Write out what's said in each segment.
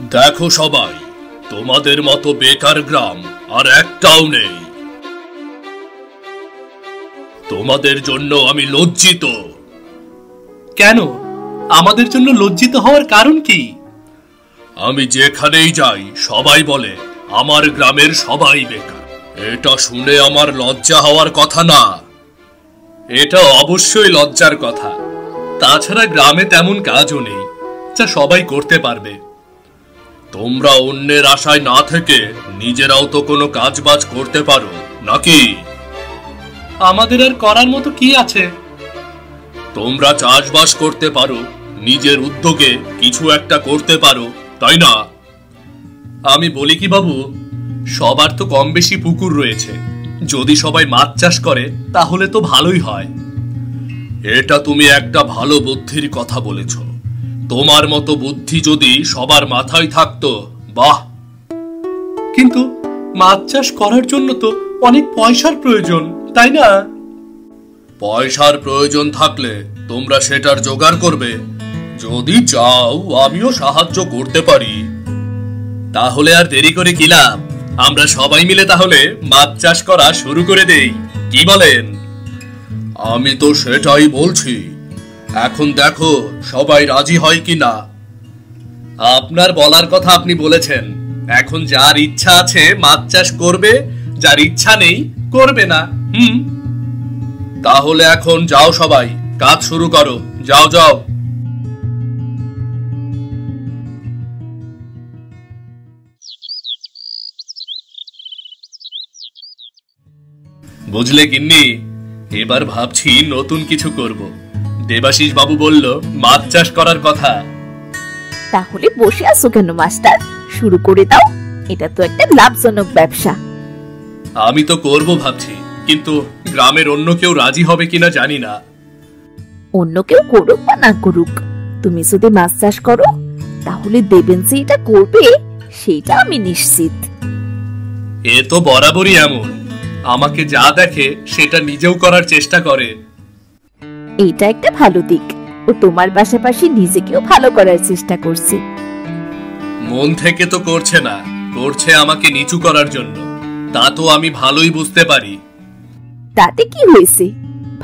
দেখো সবাই, তোমাদের মতো বেকার গ্রাম আর একটাও নেই। তোমাদের জন্য আমি লজ্জিত। কেন? আমাদের জন্য লজ্জিত হওয়ার কারণ কি? আমি যেখানেই যাই সবাই বলে আমার গ্রামের সবাই বেকার। এটা শুনে আমার লজ্জা হওয়ার কথা না। এটা অবশ্যই লজ্জার কথা। তাছাড়া গ্রামে তেমন কাজও নেই যা সবাই করতে পারবে। তোমরা অন্যের আশায় না থেকে নিজেরাও তো কোনো কাজবাজ করতে পারো নাকি? আমাদের আর করার মতো কি আছে? তোমরা চাষবাস করতে পারো, নিজের উদ্যোগে কিছু একটা করতে পারো, তাই না? আমি বলি কি বাবু, সবার তো কম বেশি পুকুর রয়েছে। যদি সবাই মাছ চাষ করে তাহলে তো ভালোই হয়। এটা তুমি একটা ভালো বুদ্ধির কথা বলেছ। তোমার মতো বুদ্ধি যদি সবার মাথায় থাকতো, বাহ। কিন্তু মাছ চাষ করার জন্য তো অনেক পয়সার প্রয়োজন, তাই না? পয়সার প্রয়োজন থাকলে তোমরা সেটার জোগাড় করবে। যদি চাও আমিও সাহায্য করতে পারি। তাহলে আর দেরি করে কি লাভ? আমরা সবাই মিলে তাহলে মাছ চাষ করা শুরু করে দেই, কি বলেন? আমি তো সেটাই বলছি। এখন দেখো সবাই রাজি হয় কিনা। আপনার বলার কথা আপনি বলেছেন। এখন যার ইচ্ছা আছে মাছ চাষ করবে, যার ইচ্ছা নেই করবে না। তাহলে এখন যাও, সবাই কাজ শুরু করো। যাও যাও। বুঝলে গিন্নি, এবার ভাবছি নতুন কিছু করব। দেবাশিস বাবু বলল মাছ চাষ করার কথা। তাহলে বসে আছো কেন মাস্টার? শুরু করে দাও, এটা তো একটা লাভজনক ব্যবসা। আমি তো করব ভাবছি, কিন্তু গ্রামের অন্য কেউ রাজি হবে কিনা জানি না। অন্য কেউ করুক বা না করুক, তুমি যদি মাছ চাষ করো তাহলে দেবেন যে এটা করবে সেটা আমি নিশ্চিত। এ তো বরাবরই এমন, আমাকে যা দেখে সেটা নিজেও করার চেষ্টা করে। এইটা একটা ভালো দিক। ও তোমার পাশাপাশি নিজেকেও ভালো করার চেষ্টা করছে। মন থেকে তো করছে না, করছে আমাকে নিচু করার জন্য। তা তো আমি ভালোই বুঝতে পারি। তাতে কি হয়েছে?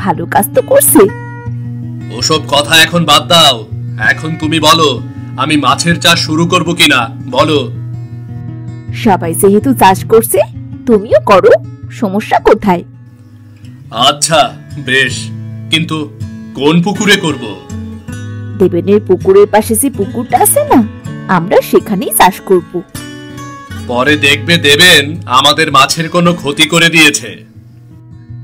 ভালো কাজ তো করছে। ওসব কথা এখন বাদ দাও। এখন তুমি বলো, আমি মাছের চাষ শুরু করব কিনা বলো। সবাই যেহেতু চাষ করছে তুমিও করো, সমস্যা কোথায়? আচ্ছা বেশ, কিন্তু কোন পুকুরে করব? দেবেনের পুকুরের পাশে যে পুকুরটা আছে না, আমরা সেখানেই চাষ করব। পরে দেখবে দেবেন আমাদের মাছের কোনো ক্ষতি করে দিয়েছে।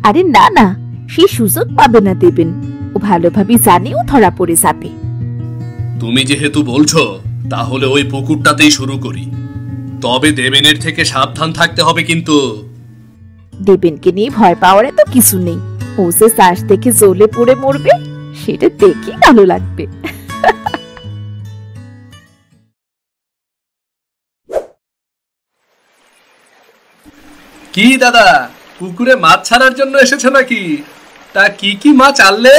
আরে না না, সেই সুযোগ পাবে না দেবেন। ও ভালোভাবে জানেও ধরা পড়ে যাবে। তুমি যেহেতু বলছো তাহলে ওই পুকুরটাতেই শুরু করি। তবে দেবেনের থেকে সাবধান থাকতে হবে কিন্তু। দেবেনকে নিয়ে ভয় পাওয়ার তো কিছু নেই। ও যে চাষ দেখে জ্বলে পড়ে মরবে সেটা দেখে ভালো লাগবে। কি দাদা, পুকুরে মাছ ছাড়ার জন্য এসেছো নাকি? তা কি কি মাছ আনলে?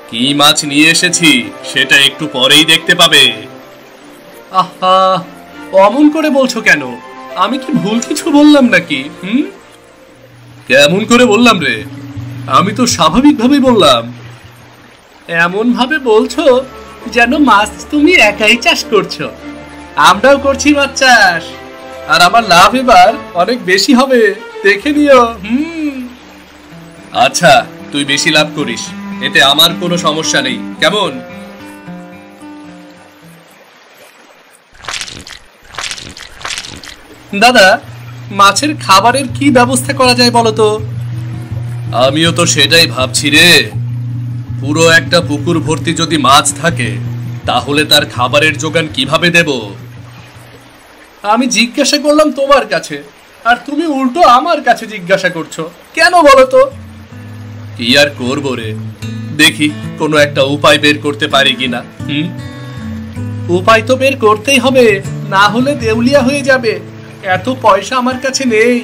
কি মাছ নিয়ে এসেছি সেটা একটু পরেই দেখতে পাবে। আহা, অমন করে বলছো কেন? আমি কি ভুল কিছু বললাম নাকি? কেমন করে বললাম রে? আমি তো স্বাভাবিকভাবেই বললাম। এমন ভাবে বলছো যেন মাছ তুমি একাই চাষ করছো। আমরাও করছি মাছ চাষ, আর আমার লাভ এবার অনেক বেশি হবে, দেখে নিও। আচ্ছা, তুই বেশি লাভ করিস, এতে আমার কোনো সমস্যা নেই, কেমন? দাদা, মাছের খাবারের কি ব্যবস্থা করা যায় বলো তো? আমিও তো সেটাই ভাবছি রে। পুরো একটা পুকুর ভর্তি যদি মাছ থাকে তাহলে তার খাবারের যোগান কিভাবে দেব? আমি জিজ্ঞাসা করলাম তোমার কাছে, আর তুমি উল্টো আমার কাছে জিজ্ঞাসা করছো কেন বলো তো? কি আর করবো রে, দেখি কোনো একটা উপায় বের করতে পারি কিনা। উপায় তো বের করতেই হবে, না হলে দেউলিয়া হয়ে যাবে। এত পয়সা আমার কাছে নেই।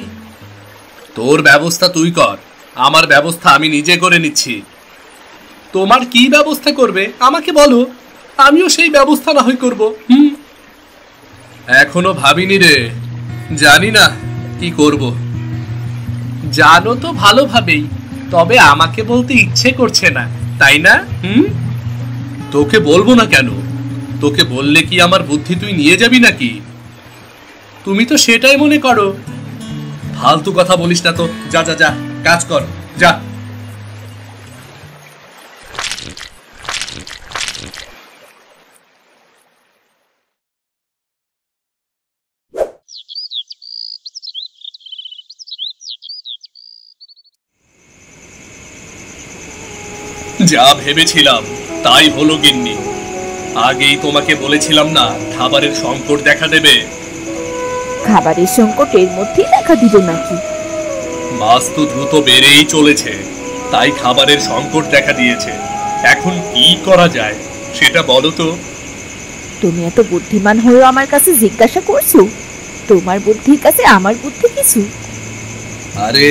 তোর ব্যবস্থা তুই কর, আমার ব্যবস্থা আমি নিজে করে নিচ্ছি। তোমার কি ব্যবস্থা করবে আমাকে বলো, আমিও সেই ব্যবস্থা না হয় করবো। এখনো ভাবিনি রে, জানি না কি করব। জানো তো ভালোভাবেই, তবে আমাকে বলতে ইচ্ছে করছে না, তাই না? তোকে বলবো না কেন? তোকে বললে কি আমার বুদ্ধি তুই নিয়ে যাবি নাকি? তুমি তো সেটাই মনে করো। ফালতু কথা বলিস না তো, যা যা যা, কাজ কর, যা। যা ভেবেছিলাম তাই হলো গিন্নি। আগেই তোমাকে বলেছিলাম না খাবারের সংকট দেখা দেবে। খাবারের সংকট এর মধ্যেই দেখা দিল নাকি? মাছ তো দ্রুত বেড়েই চলেছে, তাই খাবারের সংকট দেখা দিয়েছে। এখন কি করা যায় সেটা বলো তো। তুমি এত বুদ্ধিমান হয়েও আমার কাছে জিজ্ঞাসা করছো? তোমার বুদ্ধির কাছে আমার বুদ্ধি কিছু? আরে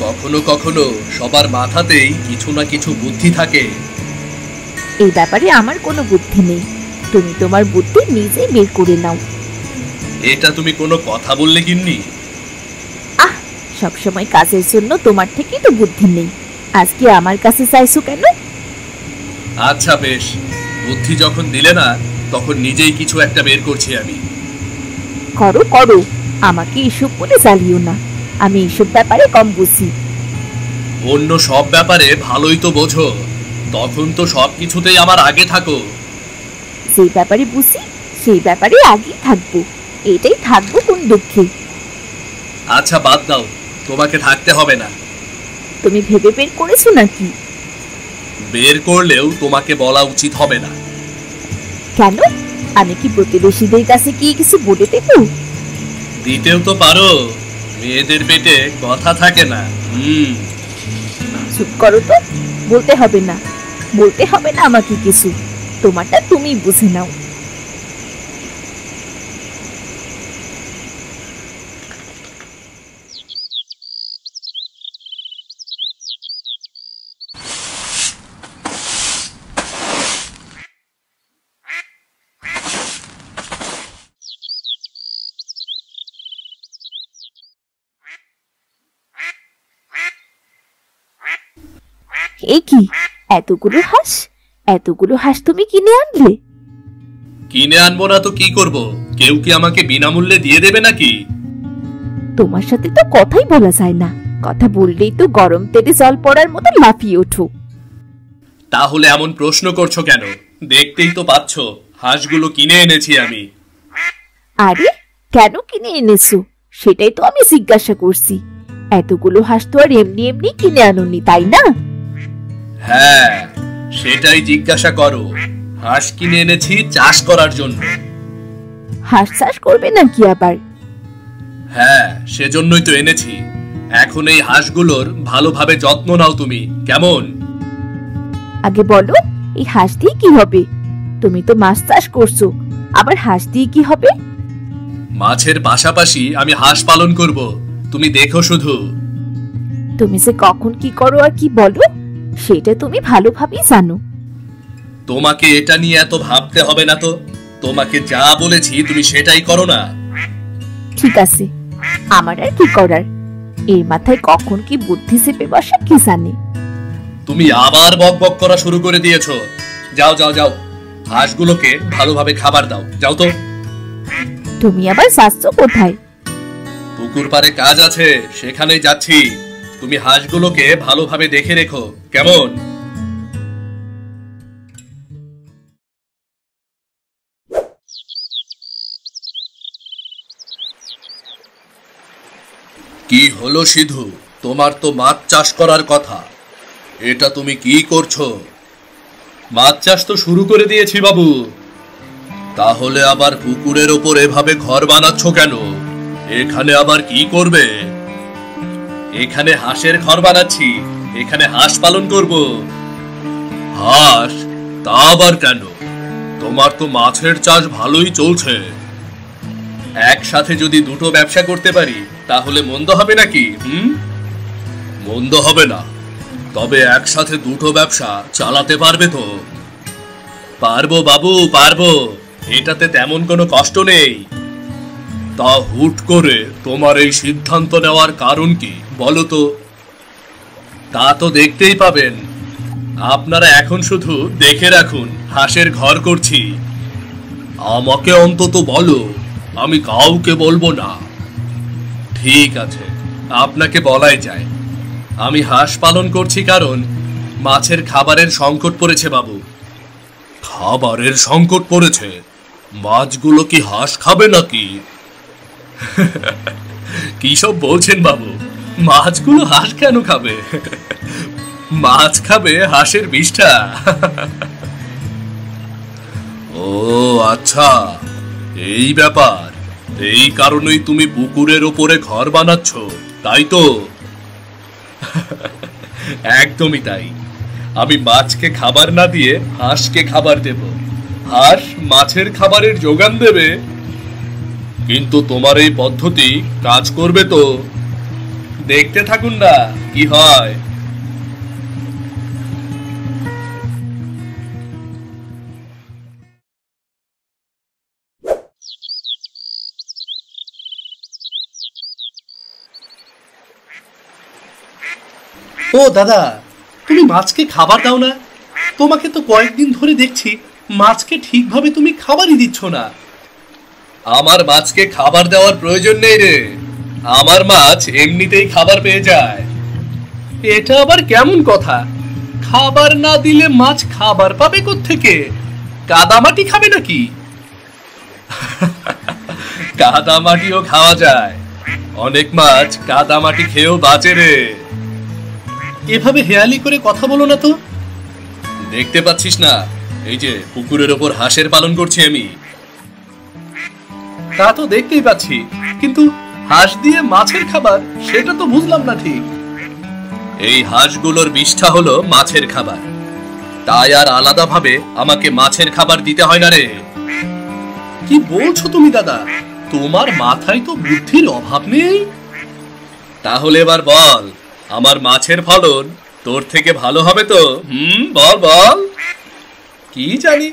কখনো কখনো সবার মাথাতেই কিছু না কিছু বুদ্ধি থাকে। এই ব্যাপারে আমার কোনো বুদ্ধি নেই, তুমি তোমার বুদ্ধি নিজেই বের করে নাও। এটা তুমি কোনো কথা বললে গিন্নি? আহ, সবসময় কাজের জন্য তোমার থেকেই তো বুদ্ধি নেই, আজকে আমার কাছে চাইছো কেন? আচ্ছা বেশ, বুদ্ধি যখন দিলে না তখন নিজেই কিছু একটা বের করছি আমি। করো করো, আমাকে এসব বলে জ্বালিও না, আমি এসব ব্যাপারে কম বুঝি। অন্য সব ব্যাপারে ভালোই তো বোঝো, তখন তো সব কিছুতেই আমার আগে থাকো। সেই ব্যাপারে বুঝি সেই ব্যাপারে আগেই থাকবো, এটাই থাকবো কোন দুঃখে। আচ্ছা বাদ দাও, তোমাকে থাকতে হবে না। তুমি ভেবে বের করেছো নাকি? বের করলেও তোমাকে বলা উচিত হবে না। কেন? আমি কি প্রতিবেশীদের কাছে কি কিছু বলে দেবো? দিতেও তো পারো, মেয়েদের পেটে কথা থাকে না। চুপ করো তো, বলতে হবে না, বলতে হবে না আমাকে কিছু, তোমারটা তুমিই বুঝে নাও। এ কি, এতগুলো হাঁস? এতগুলো হাঁস তুমি কিনে আনলে? কিনে আনবো না তো কি করব? কেউ কি আমাকে বিনামূল্যে দিয়ে দেবে নাকি? তোমার সাথে তো কথাই বলা যায় না, কথা বললেই তো গরম তেলে জল পড়ার মতো লাফিয়ে ওঠো। তাহলে এমন প্রশ্ন করছো কেন? দেখতেই তো পাচ্ছ হাঁসগুলো কিনে এনেছি আমি। আরে কেন কিনে এনেছো সেটাই তো আমি জিজ্ঞাসা করছি। এতগুলো হাঁস তো আর এমনি এমনি কিনে আনোনি, তাই না? হ্যাঁ, সেটাই জিজ্ঞাসা করো। হাঁস কিনে এনেছি চাষ করার জন্য। হাঁস চাষ করবে নাকি আবার? হ্যাঁ, সেজন্যই তো এনেছি। এখন এই হাঁসগুলোর ভালোভাবে যত্ন নাও তুমি, কেমন? আগে বলো, এই হাঁস দিয়ে কি হবে? তুমি তো মাছ চাষ করছো, আবার হাঁস দিয়ে কি হবে? মাছের পাশাপাশি আমি হাঁস পালন করব, তুমি দেখো শুধু। তুমি যে কখন কি করো আর কি বলো সেটা তুমি ভালোভাবেই জানো। তোমাকে এটা নিয়ে এত ভাবতে হবে না তো। তোমাকে যা বলেছি তুমি সেটাই করো না। ঠিক আছে, আমার আর কি করার, এর মাথায় কখন কি বুদ্ধি চেপে বসে কি জানে। তুমি আবার বকবক করা শুরু করে দিয়েছো। যাও যাও যাও, হাঁসগুলোকে ভালোভাবে খাবার দাও, যাও তো। তুমি আবার যাচ্ছ কোথায়? পুকুর পাড়ে কাজ আছে, সেখানেই যাচ্ছি। তুমি হাঁসগুলোকে ভালোভাবে দেখে রেখো, কেমন? কি হলো সিধু, তোমার তো মাছ চাষ করার কথা, এটা তুমি কি করছো? মাছ চাষ তো শুরু করে দিয়েছি বাবু। তাহলে আবার পুকুরের ওপর এভাবে ঘর বানাচ্ছ কেন? এখানে আবার কি করবে? এখানে হাঁসের ঘর বানাচ্ছি, এখানে হাঁস পালন করব। হাঁস? তা আবার কেন? তোমার তো মাছের চাষ ভালোই চলছে। একসাথে যদি দুটো ব্যবসা করতে পারি তাহলে মন্দ হবে নাকি? মন্দ হবে না, তবে একসাথে দুটো ব্যবসা চালাতে পারবে তো? পারবো বাবু, পারবো, এটাতে তেমন কোনো কষ্ট নেই। তা হুট করে তোমার এই সিদ্ধান্ত নেওয়ার কারণ কি বলো তো? তা তো দেখতেই পাবেন। আপনারা এখন শুধু দেখে রাখুন, হাঁসের ঘর করছি। আমাকে অন্তত বলো, আমি কাউকে বলবো না। ঠিক আছে, আপনাকে বলাই যায়। আমি হাঁস পালন করছি কারণ মাছের খাবারের সংকট পড়েছে বাবু। খাবারের সংকট পড়েছে? মাছগুলো কি হাঁস খাবে নাকি? কি সব বলছেন বাবু? মাছগুলো হাঁস কেন খাবে? মাছ খাবে হাঁসের বিষ্ঠা। ও আচ্ছা, এই ব্যাপার। এই কারণেই তুমি পুকুরের ওপরে ঘর বানাচ্ছ, তাই তো? একদমই তাই। আমি মাছকে খাবার না দিয়ে হাঁসকে খাবার দেব, হাঁস মাছের খাবারের যোগান দেবে। কিন্তু তোমার এই পদ্ধতি কাজ করবে তো? দেখতে থাকুন না কি হয়। ও দাদা, তুমি মাছকে খাবার দাও না? তোমাকে তো কয়েকদিন ধরে দেখছি মাছকে ঠিকভাবে তুমি খাবারই দিচ্ছ না। আমার মাছকে খাবার দেওয়ার প্রয়োজন নেই রে, আমার মাছ এমনিতেই খাবার পেয়ে যায়। এটা আবার কেমন কথা? খাবার না দিলে মাছ খাবার পাবে কোত্থেকে? কাদামাটি খাবে নাকি? কাদামাটিও খাওয়া যায়, অনেক মাছ কাদামাটি খেয়েও বাঁচে রে। এভাবে হেয়ালি করে কথা বলো না তো। দেখতে পাচ্ছিস না, এই যে পুকুরের ওপর হাঁসের পালন করছি আমি। তা তো দেখতেই পাচ্ছি, কিন্তু হাঁস দিয়ে মাছের খাবার সেটা তো বুঝলাম না ঠিক। এই হাঁসগুলোর বিষ্ঠা হলো মাছের খাবার, তাই আর আলাদাভাবে আমাকে মাছের খাবার দিতে হয় না রে। কি বলছো তুমি দাদা? তোমার মাথায় তো বুদ্ধির অভাব নেই। তাহলে এবার বল, আমার মাছের ফলন তোর থেকে ভালো হবে তো? বল বল। কি জানি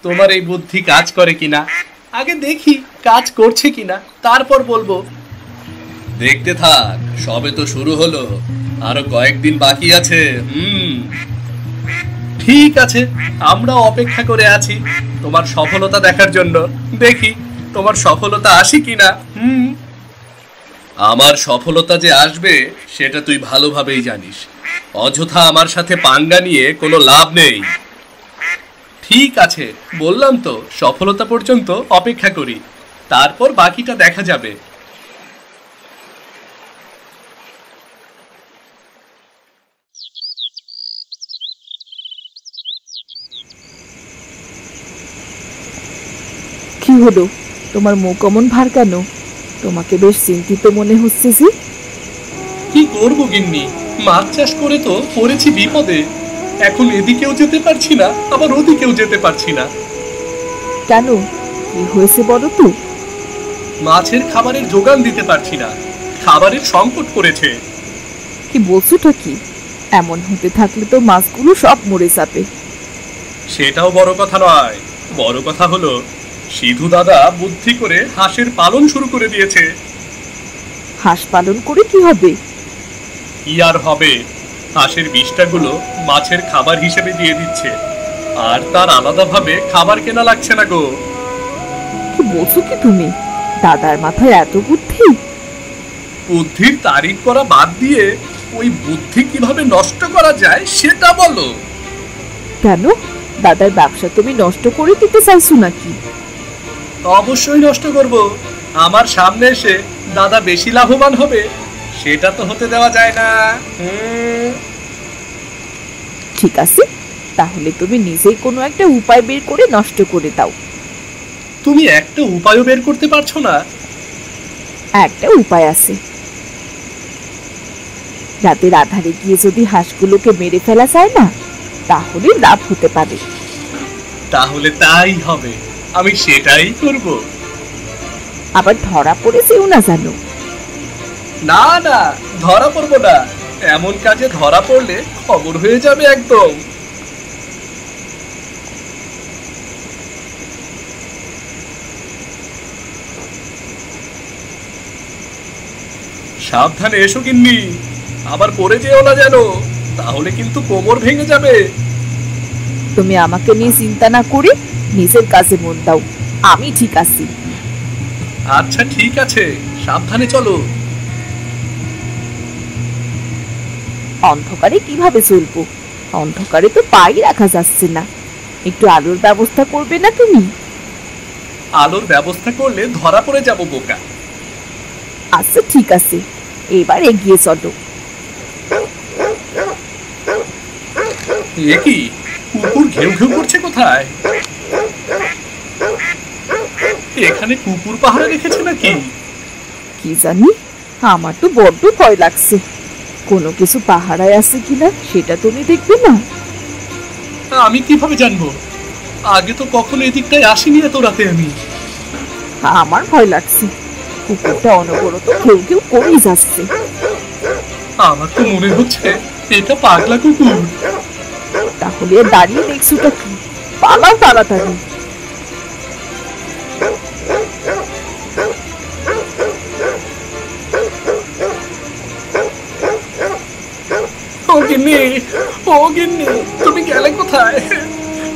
তোমার এই বুদ্ধি কাজ করে কিনা, আগে দেখি কাজ করছে কিনা, তারপর বলবো। দেখতে থাক, সবে তো শুরু হলো, আরো কয়েকদিন বাকি আছে। ঠিক আছে, আমরা অপেক্ষা করে আছি তোমার সফলতা দেখার জন্য। দেখি তোমার সফলতা আসে কিনা। আমার সফলতা যে আসবে সেটা তুই ভালোভাবেই জানিস। অযথা আমার সাথে পাঙ্গা নিয়ে কোনো লাভ নেই। ঠিক আছে, বললাম তো সফলতা পর্যন্ত অপেক্ষা করি, তারপর বাকিটা দেখা যাবে। কি হলো, তোমার মুখ অমন ভার কেন? তোমাকে বেশ চিন্তিত মনে হচ্ছে যে। কি করবো গিন্নি, মাছ চাষ করে তো পড়েছি বিপদে। এখন এদিকেও যেতে পারছি না, আবার ওদিকেও যেতে পারছি না। কেন, কি হয়েছে বলো তো? মাছের খাবারের যোগান দিতে পারছি না, খাবারের সংকট পড়েছে। কি বলছোটা কি? এমন হতে থাকলে তো মাছগুলো সব মরে যাবে। সেটাও বড় কথা নয়, বড় কথা হলো সিধু দাদা বুদ্ধি করে হাঁসের পালন শুরু করে দিয়েছে। হাঁস পালন করে কি হবে? কি আর হবে, হাঁসের বিষ্ঠাগুলো মাছের খাবার হিসেবে দিয়ে দিচ্ছে, আর তার আলাদাভাবে খাবার কেনা লাগছে না গো। কি বলছো কি তুমি? দাদার মাথায় এত বুদ্ধি? বুদ্ধির তারিফ করা বাদ দিয়ে ওই বুদ্ধি কিভাবে নষ্ট করা যায় সেটা বলো। কেন, দাদার ব্যবসা তুমি নষ্ট করে দিতে চাইছো নাকি? অবশ্যই নষ্ট করব। আমার সামনে এসে দাদা বেশি লাভবান হবে সেটা তো হতে দেওয়া যায় না। ঠিক আছে, তাহলে তুমি নিজেই কোনো একটা উপায় বের করে নষ্ট করে দাও। তুমি একটা উপায়ও বের করতে পারছো না? একটা উপায় আছে। রাতের আধারে গিয়ে যদি হাঁসগুলোকে মেরে ফেলা যায় না, তাহলে লাভ হতে পারে। তাহলে তাই হবে, আমি সেটাই করব। আবার ধরা পড়ে যেও না জানো। না না, ধরা পড়বো না। এমন কাজে ধরা পড়লে খবর হয়ে যাবে একদম। সাবধানে এসো গিন্নি, আবার পড়ে যেও না যেন, তাহলে কিন্তু কোমর ভেঙে যাবে। তুমি আমাকে নিয়ে চিন্তা না করে নিজের কাজে মন দাও, আমি ঠিক আছি। আচ্ছা ঠিক আছে, সাবধানে চলো। অন্ধকারে কিভাবে চলবো? অন্ধকারে তো পাই রাখা যাচ্ছে না। একটু আলোর ব্যবস্থা করবে না তুমি? আলোর ব্যবস্থা করলে ধরা পড়ে যাব বোকা। আচ্ছা ঠিক আছে, এবার এগিয়ে চলো। এ কি, কুকুর ঘেউ ঘেউ করছে কোথায়? এখানে কুকুর পাহারা রেখেছে নাকি? কি জানি, আমার তো বড্ড ভয় লাগছে। কোনো কিছু পাহারায় আছে কিনা সেটা তুমি দেখবে না? আমি কিভাবে জানবো? আগে তো কখনো এদিকটায় আসিনি এত রাতে আমি। আমার ভয় লাগছে, কুকুরটা অনবরত কেউ কেউ করেই যাচ্ছে। আমার তো মনে হচ্ছে এটা পাগলা কুকুর। তাহলে দাঁড়িয়ে দেখছোটা কি? পালাও তাড়াতাড়ি। ও গিন্নি, ও গিন্নি, তুমি গেলে কোথায়?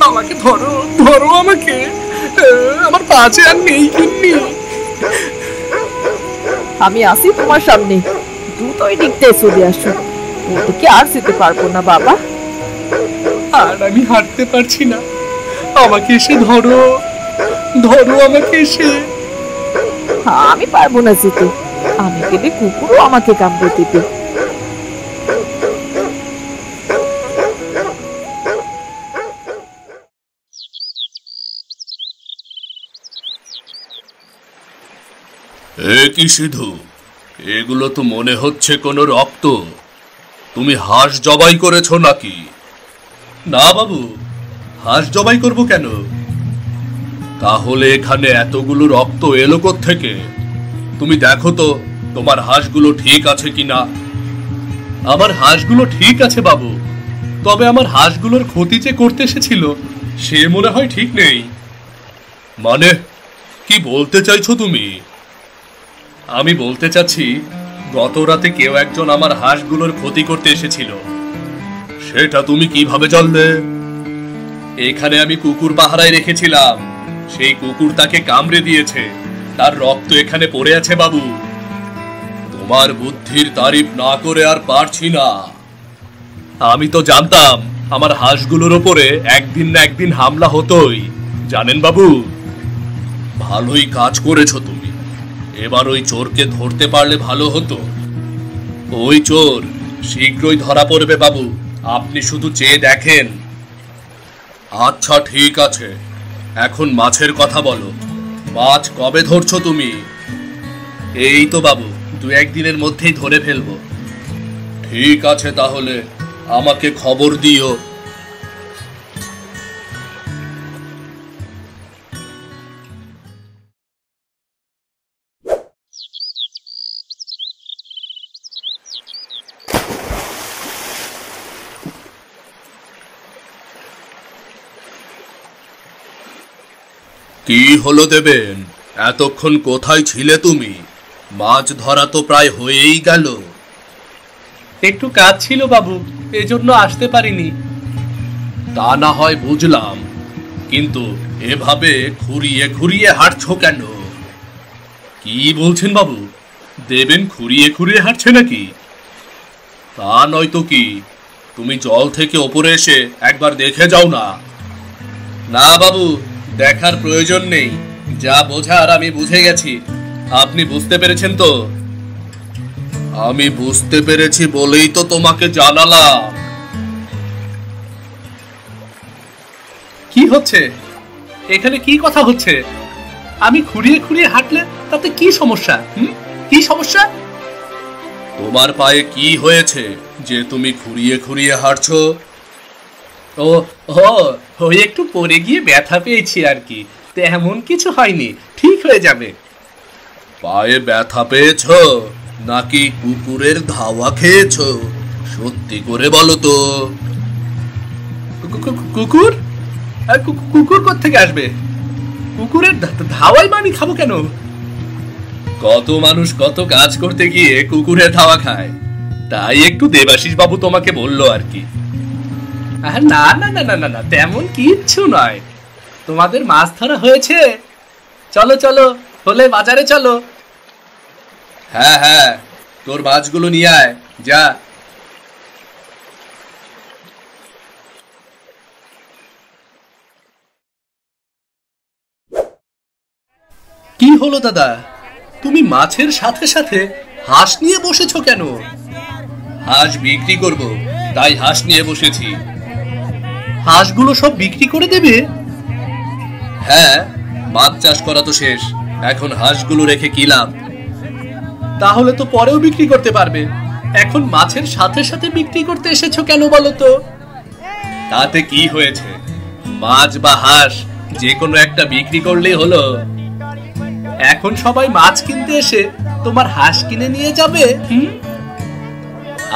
আমাকে ধরো, ধরো আমাকে, আমার পাশে আর নেই গিন্নি। আমি আসি তোমার সামনে, দ্রুতই দিকতে চলে আসো। ওদিকে আর যেতে পারবো না বাবা। আর আমি হাঁটতে পারছি না, আমাকে এসে ধরো, ধরো আমাকে এসে। আমি পারবো না যেতে, আমি গেলে কুকুরও আমাকে কামড়ে দেবে। এ কি সিধু, এগুলো তো মনে হচ্ছে কোনো রক্ত। তুমি হাঁস জবাই করেছো নাকি? না বাবু, হাঁস জবাই করব কেন? তাহলে এখানে এতগুলো রক্ত এলো কোত্থেকে? তুমি দেখো তো তোমার হাঁসগুলো ঠিক আছে কিনা। আমার হাঁসগুলো ঠিক আছে বাবু, তবে আমার হাঁসগুলোর ক্ষতি যে করতে এসেছিল সে মনে হয় ঠিক নেই। মানে কি বলতে চাইছো তুমি? আমি বলতে চাচ্ছি, গত রাতে কেউ একজন আমার হাঁসগুলোর ক্ষতি করতে এসেছিল। সেটা তুমি কিভাবে জানলে? এখানে আমি কুকুর পাহারায় রেখেছিলাম, সেই কুকুর তাকে কামড়ে দিয়েছে, তার রক্ত এখানে পড়ে আছে বাবু। তোমার বুদ্ধির তারিফ না করে আর পারছি না। আমি তো জানতাম আমার হাঁসগুলোর ওপরে একদিন না একদিন হামলা হতোই, জানেন বাবু। ভালোই কাজ করেছো তুমি। এবার ওই চোরকে ধরতে পারলে ভালো হতো। ওই চোর শীঘ্রই ধরা পড়বে বাবু, আপনি শুধু চেয়ে দেখেন। আচ্ছা ঠিক আছে, এখন মাছের কথা বলো। মাছ কবে ধরছো তুমি? এই তো বাবু, 2-1 দিনের মধ্যেই ধরে ফেলবো। ঠিক আছে, তাহলে আমাকে খবর দিও। কি হলো দেবেন, এতক্ষণ কোথায় ছিলে তুমি? মাছ ধরা তো প্রায় হয়েই গেল। একটু কাজ ছিল বাবু, এজন্য আসতে পারিনি। তা না হয় বুঝলাম, কিন্তু এভাবে ঘুরিয়ে ঘুরিয়ে হাঁটছো কেন? কি বলছেন বাবু? দেবেন খুঁড়িয়ে খুঁড়িয়ে হাঁটছে নাকি? তা নয়তো কি, তুমি জল থেকে ওপরে এসে একবার দেখে যাও না। না বাবু, দেখার প্রয়োজন নেই, যা বোঝার আমি বুঝে গেছি। আপনি বুঝতে পেরেছেন তো? আমি বুঝতে পেরেছি বলেই তো তোমাকে জানালাম। কি হচ্ছে এখানে? কি কথা হচ্ছে? আমি খুঁড়িয়ে খুঁড়িয়ে হাঁটলে তাতে কি সমস্যা? কি সমস্যা? তোমার পায়ে কি হয়েছে যে তুমি খুঁড়িয়ে খুঁড়িয়ে হাঁটছো? ও ও একটু পড়ে গিয়ে ব্যথা পেয়েছি আর কি, তেমন কিছু হয়নি, ঠিক হয়ে যাবে। পায়ে ব্যথা পেয়েছো নাকি কুকুরের ধাওয়া খেয়েছো? সত্যি করে বলো তো। কুকুর? কুকুর কোত্থেকে আসবে? কুকুরের ধাওয়াই মানি খাবো কেন? কত মানুষ কত কাজ করতে গিয়ে কুকুরের থাওয়া খায়, তাই একটু দেবাশিস বাবু তোমাকে বললো আর কি। না না না না না না, তেমন কিচ্ছু নয়। তোমাদের মাছ ধরা হয়েছে? চলো চলো, হলে বাজারে চলো। হ্যাঁ হ্যাঁ, তোর মাছগুলো নিয়ে আয়, যা। কি হলো দাদা, তুমি মাছের সাথে সাথে হাঁস নিয়ে বসেছো কেন? হাঁস বিক্রি করব, তাই হাঁস নিয়ে বসেছি। হাঁসগুলো সব বিক্রি করে দেবে? হ্যাঁ, মাছ চাষ করা তো শেষ, এখন হাঁসগুলো রেখে কি লাভ? তাহলে তো পরেও বিক্রি করতে পারবে, এখন মাছের সাথে সাথে বিক্রি করতে এসেছো কেন বলো তো? তাতে কি হয়েছে, মাছ বা হাঁস যে কোনো একটা বিক্রি করলেই হলো। এখন সবাই মাছ কিনতে এসে তোমার হাঁস কিনে নিয়ে যাবে।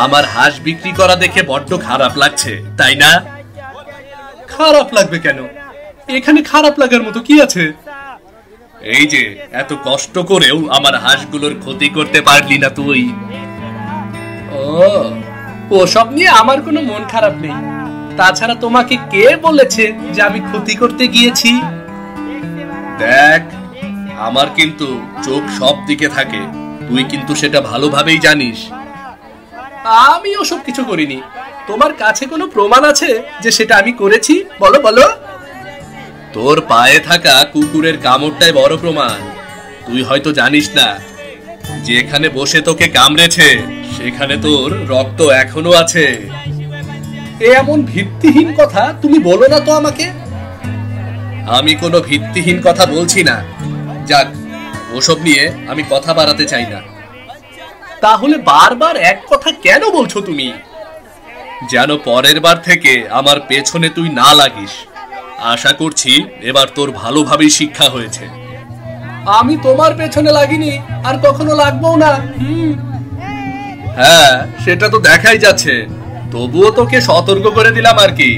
আমার হাঁস বিক্রি করা দেখে বড্ড খারাপ লাগছে, তাই না? খারাপ লাগবে কেন? এখানে খারাপ লাগার মতো কি আছে? এই যে এত কষ্ট করেও আমার হাঁসগুলোর ক্ষতি করতে পারলি না তুই। ওসব নিয়ে আমার কোনো মন খারাপ নেই। তাছাড়া তোমাকে কে বলেছে যে আমি ক্ষতি করতে গিয়েছি? দেখ, আমার কিন্তু চোখ সব দিকে থাকে, তুই কিন্তু সেটা ভালোভাবেই জানিস। আমি ওসব কিছু করিনি। তোমার কাছে কোনো প্রমাণ আছে যে সেটা আমি করেছি? বলো বলো। তোর পায়ে থাকা কুকুরের কামড়টাই বড় প্রমাণ। তুই হয়তো জানিস না, যেখানে বসে তোকে কামড়েছে সেখানে তোর রক্ত এখনো আছে। এমন ভিত্তিহীন কথা তুমি বলো না তো আমাকে। আমি কোনো ভিত্তিহীন কথা বলছি না। যাক, ওসব নিয়ে আমি কথা বাড়াতে চাই না। তাহলে বারবার এক কথা কেন বলছো তুমি? যেন পরের বার থেকে আমার পেছনে তুই না লাগিস। আশা করছি এবার তোর ভালোভাবেই শিক্ষা হয়েছে। আমি তোমার পেছনে লাগিনি, আর কখনো লাগবো না। হ্যাঁ, সেটা তো দেখাই যাচ্ছে, তবুও তোকে সতর্ক করে দিলাম আর কি।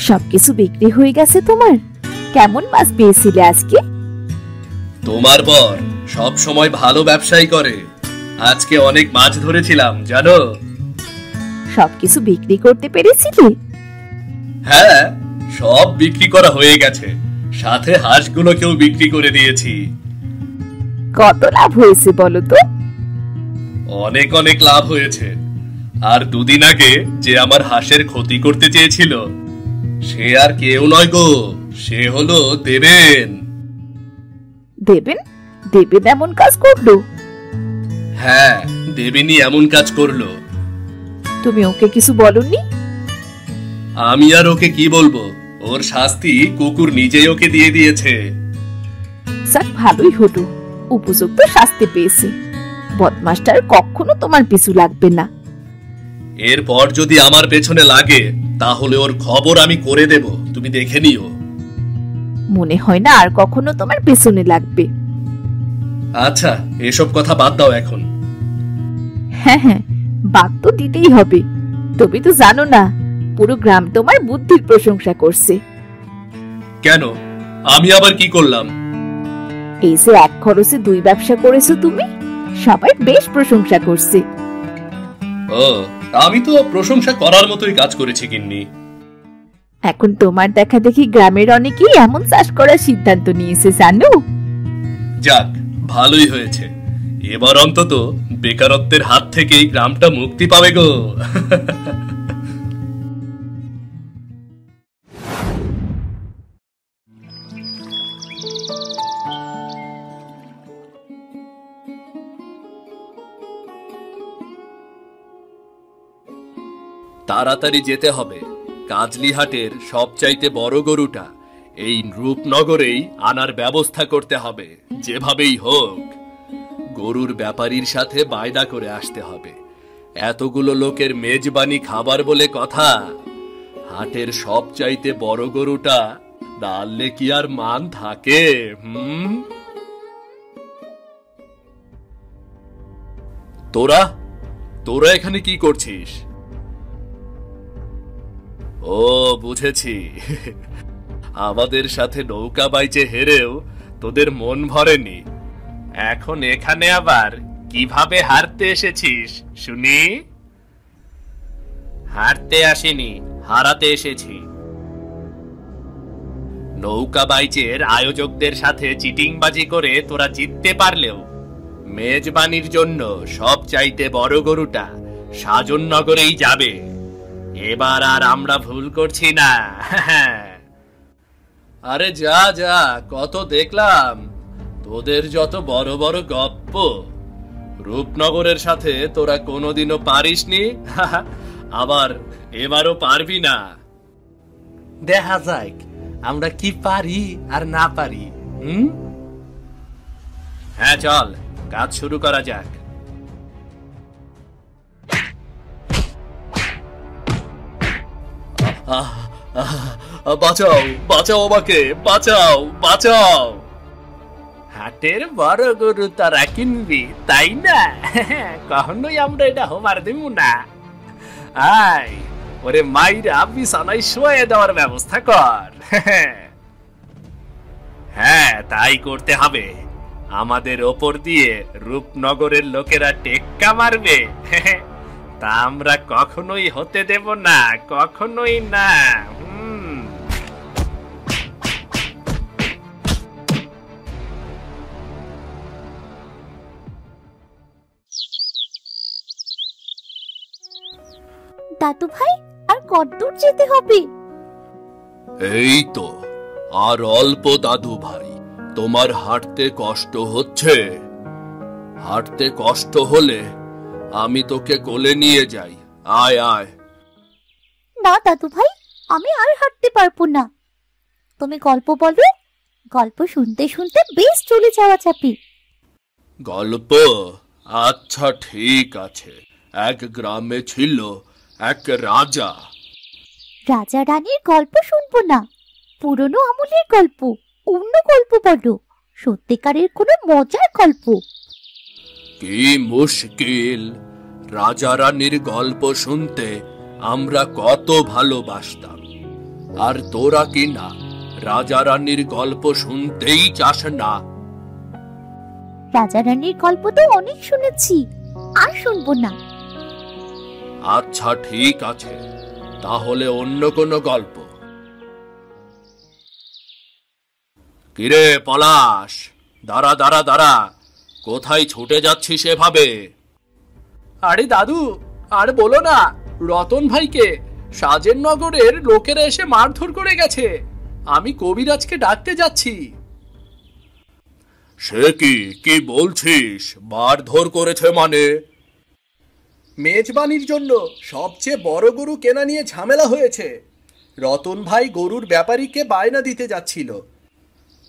সবকিছু বিক্রি হয়ে গেছে তোমার? কেমন মাছ পেয়েছিলে আজকে? তোমার বর সব সময় ভালো ব্যবসাই করে, আজকে অনেক মাছ ধরেছিলাম জানো। সবকিছু বিক্রি করতে পেরেছিলে? হ্যাঁ, সব বিক্রি করা হয়ে গেছে, সাথে হাঁসগুলোকেও বিক্রি করে দিয়েছি। কত লাভ হয়েছে বলো তো? অনেক অনেক লাভ হয়েছে। আর দুদিন আগে যে আমার হাঁসের ক্ষতি করতে চেয়েছিল সে আর কেউ নয় গো, সে হলো দেবেন। দেবেন? দেবেন এমন কাজ করলো? হ্যাঁ, দেবেনই এমন কাজ করলো। তুমি ওকে কিছু বলনি? আমি আর ওকে কি বলবো, ওর শাস্তি কুকুর নিজেই ওকে দিয়ে দিয়েছে। যাক, ভালোই হলো, উপযুক্ত শাস্তি পেয়েছে। বদমাসটার কখনো তোমার পিছু লাগবে না। এরপর যদি আমার পেছনে লাগে তাহলে ওর খবর আমি করে দেব, তুমি দেখে নিও। মনে হয় না আর কখনো তোমার পেছনে লাগবে। আচ্ছা, এসব কথা বাদ দাও এখন। হ্যাঁ হ্যাঁ, বাদ তো দিতেই হবে। তুমি তো জানো না, পুরো গ্রাম তোমার বুদ্ধির প্রশংসা করছে। কেন, আমি আবার কি করলাম? এই যে এক খরচে দুই ব্যবসা করেছো তুমি, সবাই বেশ প্রশংসা করছে। ও, আমি তো প্রশংসা করার মতোই কাজ করেছি গিন্নি। এখন তোমার দেখা দেখি গ্রামের অনেকেই এমন চাষ করার সিদ্ধান্ত নিয়েছে জানো। যাক, ভালোই হয়েছে, এবার অন্তত বেকারত্বের হাত থেকে এই গ্রামটা মুক্তি পাবে গো। তাড়াতাড়ি যেতে হবে, কাজলিহাটের সবচাইতে বড় গরুটা এই রূপনগরেই আনার ব্যবস্থা করতে হবে যেভাবেই হোক। গরুর ব্যাপারীর সাথে বায়না করে আসতে হবে। এতগুলো লোকের মেজবানি খাবার বলে কথা, হাটের সবচাইতে বড় গরুটা না আনলে কি আর মান থাকে? তোরা তোরা এখানে কি করছিস? ও বুঝেছি, আমাদের সাথে নৌকা বাইচে হেরেও তোদের মন ভরেনি। এখন এখানে আবার কিভাবে হারতে এসেছিস শুনি? হারতে আসিনি, হারাতে এসেছি। নৌকা বাইচের আয়োজকদের সাথে চিটিংবাজি করে তোরা জিততে পারলেও মেজবানির জন্য সব চাইতে বড় গরুটা সাজননগরেই যাবে। এবার আর আমরা ভুল করছি না। আরে যা যা, কত দেখলাম তোদের যত বড় বড় গপ্প। রূপনগরের সাথে তোরা কোনোদিনও পারিসনি, আবার এবারও পারবি না। দেখা যাক আমরা কি পারি আর না পারি। হ্যাঁ চল, কাজ শুরু করা যাক। বাঁচাও বাঁচাও, আমাকে বাঁচাও বাঁচাও। হাটের বড় গরু তারা কিনবি তাই না? কখনোই আমরা এটা হবার দিব না। আয় ওরে মাইরা বিছানায় শুয়ে দেওয়ার ব্যবস্থা কর। হ্যাঁ তাই করতে হবে। আমাদের ওপর দিয়ে রূপনগরের লোকেরা টেক্কা মারবে, তা আমরা কখনোই হতে দেব না, কখনোই না। দাদু ভাই, আর কতদূর যেতে হবে? এই তো আর অল্প দাদু ভাই। তোমার হাঁটতে কষ্ট হচ্ছে? হাঁটতে কষ্ট হলে আমি তোকে কোলে নিয়ে যাই। আয় আয়। না দাদু ভাই, আমি আর হাঁটতে পারবো না। তুমি গল্প বলো, গল্প শুনতে শুনতে বেশ চলে যাওয়া যাবে। গল্প? আচ্ছা ঠিক আছে। এক গ্রামে ছিল এক রাজা। রাজা রানীর গল্প শুনবো না, পুরনো আমলের গল্প, অন্য গল্প বলো, সত্যিকারের কোনো মজার গল্প। কি মুশকিল! রাজা রানীর গল্প শুনতে আমরা কত ভালোবাসতাম, আর তোরা কি না রাজা রানীর গল্প শুনতেই চাস না? রাজা রানীর গল্প তো অনেক শুনেছি, আর শুনবো না। আচ্ছা ঠিক আছে, তাহলে অন্য কোনো গল্প। কিরে পলাশ, দাঁড়া দাঁড়া দাঁড়া, কোথায় ছুটে যাচ্ছিস এভাবে? আরে দাদু, আর বলো না, রতন ভাইকে সাজেন নগরের লোকেরা এসে মারধর করে গেছে। আমি কবিরাজকে ডাকতে যাচ্ছি। সে কি বলছিস? মারধর করেছে মানে? মেজবানির জন্য সবচেয়ে বড় গরু কেনা নিয়ে ঝামেলা হয়েছে। রতন ভাই গরুর ব্যাপারীকে বায়না দিতে যাচ্ছিল,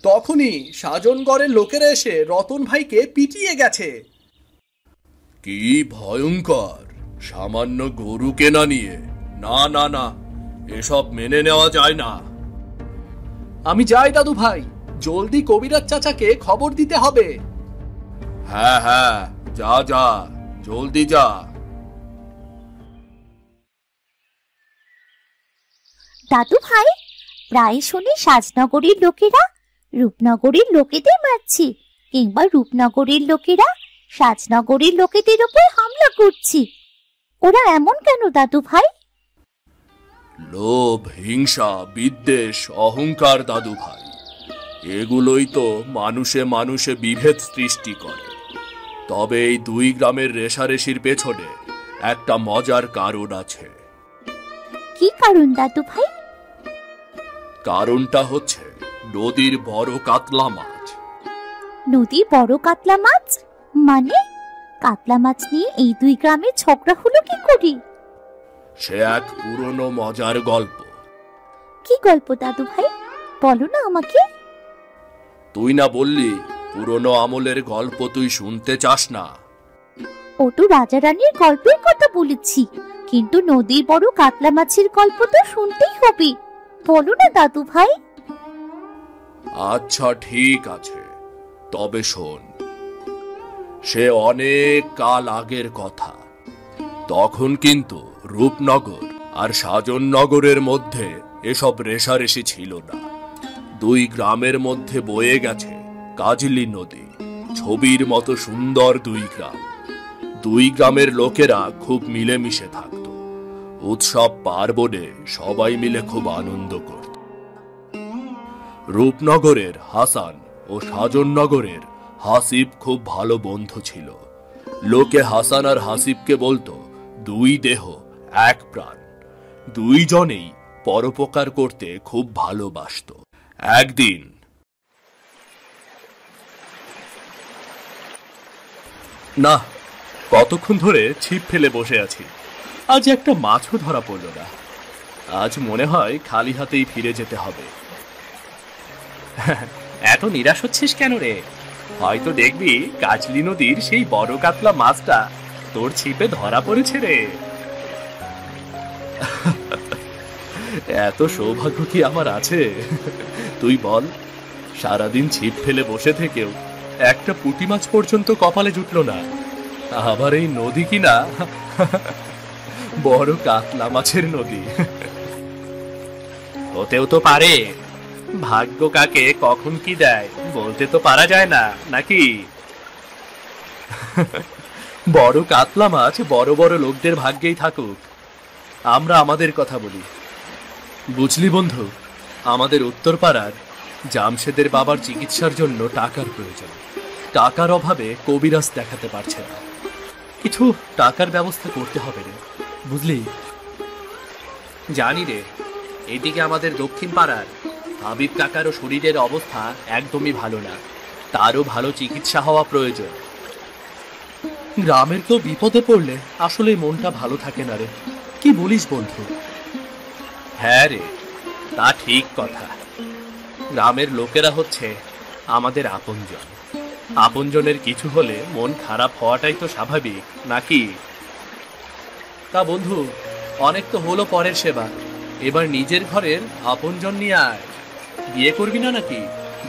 তখনই সাজনগড়ের লোকেরা এসে রতন ভাইকে পিটিয়ে গেছে। কি ভয়ঙ্কর! সামান্য গরু কেনা নিয়ে? না না না, এসব মেনে নেওয়া যায় না। আমি যাই দাদু ভাই, জলদি কবিরাজ চাচাকে খবর দিতে হবে। হ্যাঁ হ্যাঁ, যা যা, জলদি যা। দাদু ভাই, প্রায় শুনি সাজনগরের লোকেরা রূপনগরের লোকেদের মারছে, কিংবা রূপনগরের লোকেরা সাজনগরের লোকেদের উপর হামলা করছে। ওরা এমন কেন দাদু ভাই? লোভ, হিংসা, বিদ্বেষ, অহংকার দাদু ভাই, এগুলোই তো মানুষে মানুষে বিভেদ সৃষ্টি করে। তবে এই দুই গ্রামের রেষারেষির পেছনে একটা মজার কারণ আছে। কি কারণ দাদু ভাই? কারণটা হচ্ছে নদীর বড় কাতলা মাছ। নদীর বড় কাতলা মাছ? মানে কাতলা মাছ নিয়ে এই দুই গ্রামে ঝগড়া হলো কি করে? সে এক পুরনো মজার গল্প। কি গল্প দাদু ভাই, বলো না আমাকে। তুই না বললি পুরনো আমলের গল্প তুই শুনতে চাস না? ও তো রাজা রানীর গল্পের কথা বলেছি, কিন্তু নদীর বড় কাতলা মাছের গল্প তো শুনতেই হবে। বলো না দাদু ভাই। আচ্ছা ঠিক আছে, তবে শোন। সে অনেক কাল আগের কথা। তখন কিন্তু রূপনগর আর সাজননগরের মধ্যে এসব রেষারেষি ছিল না। দুই গ্রামের মধ্যে বয়ে গেছে কাজলি নদী। ছবির মতো সুন্দর দুই গ্রাম। দুই গ্রামের লোকেরা খুব মিলেমিশে থাকত। উৎসব পার্বণে সবাই মিলে খুব আনন্দ করত। রূপনগরের হাসান ও সাজননগরের হাসিব খুব ভালো বন্ধু ছিল। লোকে হাসান আর হাসিবকে বলতো দুই দেহ এক প্রাণ। দুইজনেই পরোপকার করতে খুব ভালোবাসতো। একদিন না, কতক্ষণ ধরে ছিপ ফেলে বসে আছি, আজ একটা মাছও ধরা পড়ল না। আজ মনে হয় খালি হাতেই ফিরে যেতে হবে। এত নিরাশ হচ্ছিস কেন রে? হয়তো দেখবি কাজলি নদীর সেই বড় কাতলা মাছটা তোর ছিপে ধরা পড়েছে রে। এত সৌভাগ্য কি আমার আছে? তুই বল, সারাদিন ছিপ ফেলে বসে থেকেও একটা পুঁটি মাছ পর্যন্ত কপালে জুটল না। আবার এই নদী কিনা বড় কাতলা মাছের নদী। হতেও তো পারে, ভাগ্য কাকে কখন কি দেয় বলতে তো পারা যায় না, নাকি? বড় কাতলা মাছ বড় বড় লোকদের ভাগ্যেই থাকুক, আমরা আমাদের কথা বলি। বুঝলি বন্ধু, আমাদের উত্তরপাড়ার জামশেদের বাবার চিকিৎসার জন্য টাকার প্রয়োজন। টাকার অভাবে কবিরাজ দেখাতে পারছে না। কিছু টাকার ব্যবস্থা করতে হবে রে, বুঝলি? জানি রে, এদিকে আমাদের দক্ষিণ পাড়ার হাবিব কাকারও শরীরের অবস্থা একদমই ভালো না। তারও ভালো চিকিৎসা হওয়া প্রয়োজন। গ্রামের কেউ বিপদে পড়লে আসলে মনটা ভালো থাকে না রে, কি বলিস বন্ধু? হ্যাঁ রে, তা ঠিক কথা। গ্রামের লোকেরা হচ্ছে আমাদের আপনজন। আপনজনের কিছু হলে মন খারাপ হওয়াটাই তো স্বাভাবিক, নাকি? তা বন্ধু, অনেক তো হলো পরের সেবা, এবার নিজের ঘরের আপনজন নিয়ে আয়। বিয়ে করবি না নাকি?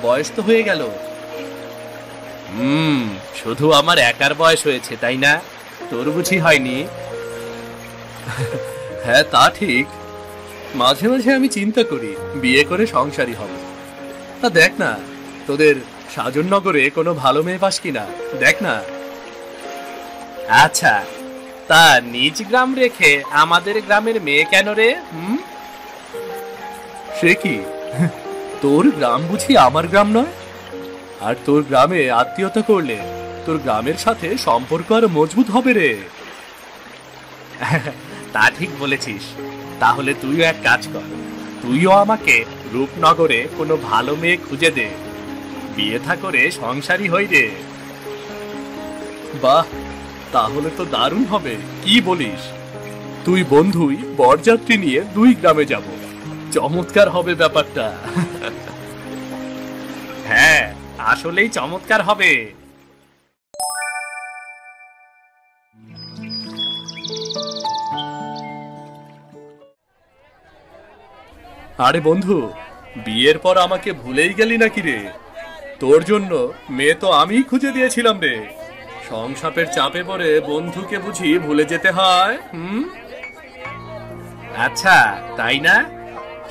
বয়স তো হয়ে গেল। শুধু আমার একার বয়স হয়েছে, তাই না? তোর বুঝি হয়নি? হ্যাঁ, তা ঠিক। মাঝে মাঝে আমি চিন্তা করি বিয়ে করে সংসারী হব। তা দেখ না, তোদের সাজননগরে কোনো ভালো মেয়ে পাস কিনা, দেখ না। আচ্ছা, তা নিজ গ্রাম রেখে আমাদের গ্রামের মেয়ে কেন রে? সে কি, তোর গ্রাম বুঝি আমার গ্রাম নয়? আর তোর গ্রামে আত্মীয়তা করলে তোর গ্রামের সাথে সম্পর্ক আরো মজবুত হবে রে। তা ঠিক বলেছিস। তাহলে তুইও এক কাজ কর, তুইও আমাকে রূপনগরে কোনো ভালো মেয়ে খুঁজে দে, বিয়ে থা করে সংসারী হই রে। বাহ, তাহলে তো দারুণ হবে। কি বলিস? তুই বন্ধুই বরযাত্রী নিয়ে দুই গ্রামে যাব, চমৎকার হবে ব্যাপারটা। হ্যাঁ, আসলেই চমৎকার হবে। আরে বন্ধু, বিয়ের পর আমাকে ভুলেই গেলি নাকি রে? তোর জন্য মেয়ে তো আমিই খুঁজে দিয়েছিলাম রে। সংসারের চাপে পড়ে বন্ধুকে বুঝি ভুলে যেতে হয়? আচ্ছা, তাই না?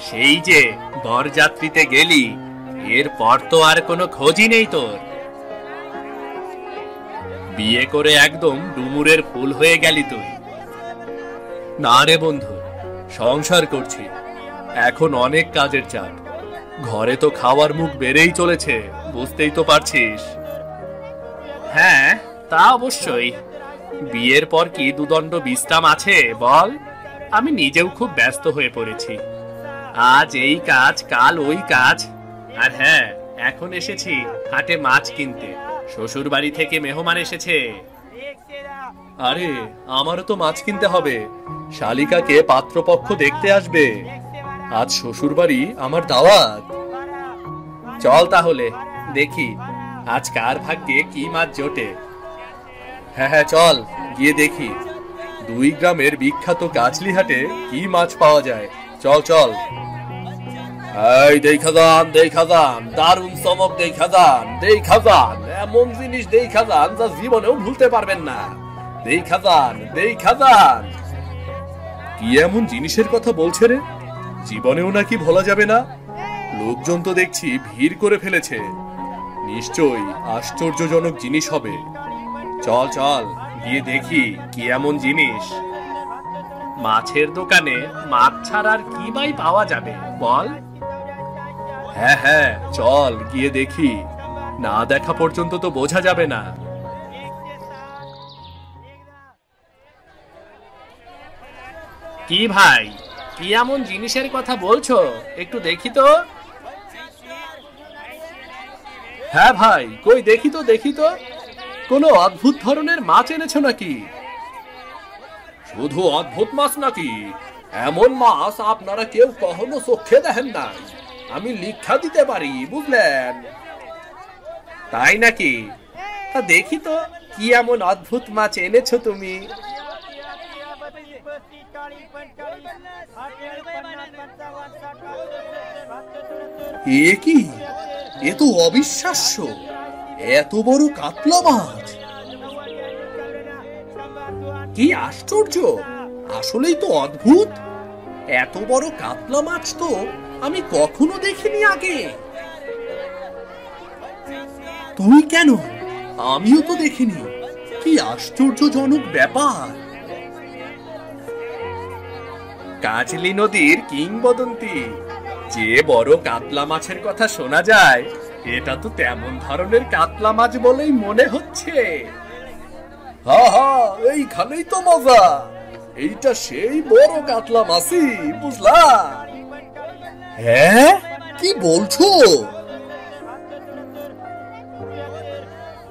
সেই যে বরযাত্রীতে গেলি, এরপর তো আর কোনো খোঁজই নেই তোর। বিয়ে করে একদম ডুমুরের ফুল হয়ে গেলি তুই। না রে বন্ধু, সংসার করছি, এখন অনেক কাজের চাপ। ঘরে তো খাওয়ার মুখ বেড়েই চলেছে, বুঝতেই তো পারছিস। হ্যাঁ, তা অবশ্যই। বিয়ের পর কি দুদণ্ড বিশ্রাম আছে বল? আমি নিজেও খুব ব্যস্ত হয়ে পড়েছি। আজ এই কাজ, কাল ওই কাজ। আর হ্যাঁ, এখন এসেছি হাটে মাছ কিনতে। শ্বশুর বাড়ি থেকে মেহমান এসেছে। আরে, আমারও তো মাছ কিনতে হবে। শালিকাকে পাত্রপক্ষ দেখতে আসবে। আজ শ্বশুর বাড়ি আমার দাওয়াত। চল তাহলে দেখি আজ কার ভাগ্যে কি মাছ জোটে। হ্যাঁ হ্যাঁ, চল গিয়ে দেখি দুই গ্রামের বিখ্যাত কাজলি হাটে কি মাছ পাওয়া যায়। চল চল। এই দেখা যান দারুণ চমক দেখা যান এমন জিনিস দেখা যান যা জীবনেও ভুলতে পারবেন না। দেখা যান। কি এমন জিনিসের কথা বলছে রে? জীবনেও নাকি ভোলা যাবে না? লোকজন তো দেখছি ভিড় করে ফেলেছে, নিশ্চয়ই আশ্চর্যজনক জিনিস হবে। চল গিয়ে দেখি কি এমন জিনিস। মাছের দোকানে মাছ ছাড়া আর কি বাই পাওয়া যাবে বল? হ্যাঁ চল গিয়ে দেখি, না দেখা পর্যন্ত তো বোঝা যাবে না। কি ভাই, কি এমন জিনিসের কথা বলছো? একটু দেখি তো। হ্যাঁ ভাই, কই দেখি তো কোনো অদ্ভুত ধরনের মাছ এনেছো নাকি? শুধু অদ্ভুত মাছ নাকি? এমন মাছ আপনারা কেউ কখনো চোখে দেখেন নাই, আমি লিখা দিতে পারি, বুঝলেন? তাই নাকি? তা দেখি তো কি এমন অদ্ভুত মাছ এনেছো তুমি। এ কি? এ তো অবিশ্বাস্য, এত বড় কাতলা মাছ! কি আশ্চর্য, আসলেই তো অদ্ভুত। এত বড় কাতলা মাছ তো আমি কখনো দেখিনি আগে। তুই কেন? আমিও তো দেখিনি। কি আশ্চর্যজনক ব্যাপার! কাজলি নদীর কিংবদন্তি, যে বড় কাতলা মাছের কথা শোনা যায়, এটা তো তেমন ধরনের কাতলা মাছ বলেই মনে হচ্ছে। এইখানেই তো মজা। এইটা সেই বড় কাতলা মাছই, বুঝলা? হ্যাঁ, কি বলছো?